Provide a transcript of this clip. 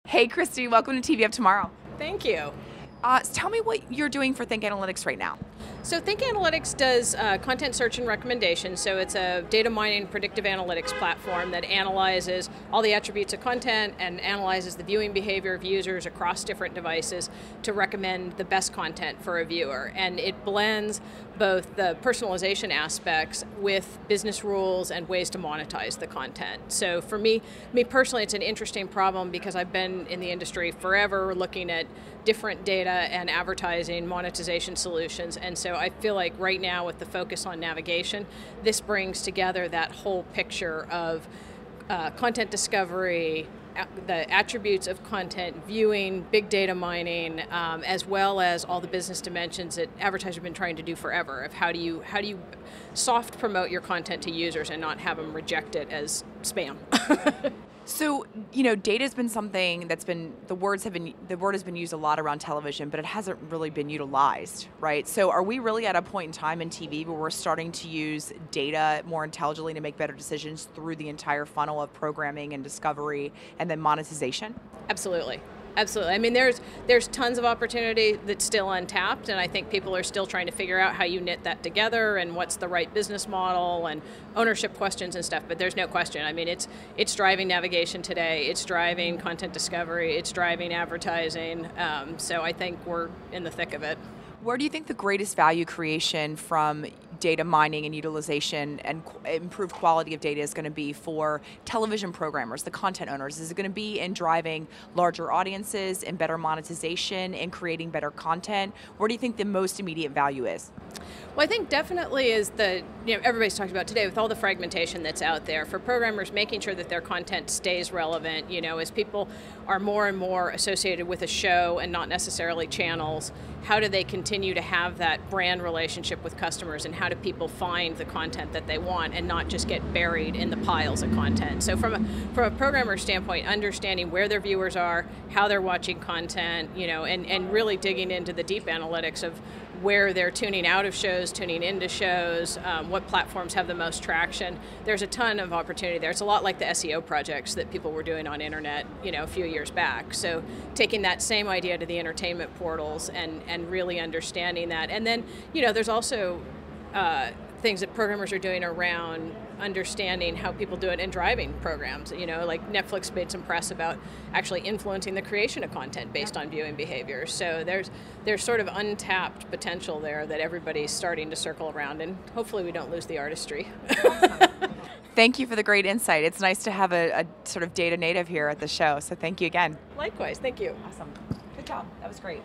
Hey, Christy, welcome to TV of Tomorrow. Thank you. Tell me what you're doing for ThinkAnalytics right now. So ThinkAnalytics does content search and recommendation. So it's a data mining predictive analytics platform that analyzes all the attributes of content and analyzes the viewing behavior of users across different devices to recommend the best content for a viewer. And it blends both the personalization aspects with business rules and ways to monetize the content. So for me personally, it's an interesting problem because I've been in the industry forever looking at different data and advertising monetization solutions, and so I feel like right now with the focus on navigation, this brings together that whole picture of content discovery, the attributes of content, viewing, big data mining, as well as all the business dimensions that advertisers have been trying to do forever of how do you soft promote your content to users and not have them reject it as spam. So, data has been something that's been, the word has been used a lot around television, but it hasn't really been utilized, right? So are we really at a point in time in TV where we're starting to use data more intelligently to make better decisions through the entire funnel of programming and discovery and then monetization? Absolutely. Absolutely. I mean, there's tons of opportunity that's still untapped, and I think people are still trying to figure out how you knit that together and what's the right business model and ownership questions and stuff. But there's no question. I mean, it's driving navigation today. It's driving content discovery. It's driving advertising. So I think we're in the thick of it. Where do you think the greatest value creation from data mining and utilization and improved quality of data is going to be for television programmers, the content owners? Is it going to be in driving larger audiences and better monetization and creating better content? Where do you think the most immediate value is? Well, I think definitely is everybody's talking about today with all the fragmentation that's out there for programmers, making sure that their content stays relevant, as people are more and more associated with a show and not necessarily channels. How do they continue to have that brand relationship with customers, and how do people find the content that they want and not just get buried in the piles of content? So from a programmer standpoint, understanding where their viewers are, how they're watching content, and really digging into the deep analytics of where they're tuning out of shows, tuning into shows, what platforms have the most traction. There's a ton of opportunity there. It's a lot like the SEO projects that people were doing on internet, a few years back. So taking that same idea to the entertainment portals and really understanding that. And then, there's also things that programmers are doing around understanding how people do it in driving programs. Like Netflix made some press about actually influencing the creation of content based on viewing behavior. So there's sort of untapped potential there that everybody's starting to circle around, and hopefully we don't lose the artistry. Thank you for the great insight. It's nice to have a sort of data native here at the show, so thank you again. Likewise, thank you. Awesome. Good job. That was great.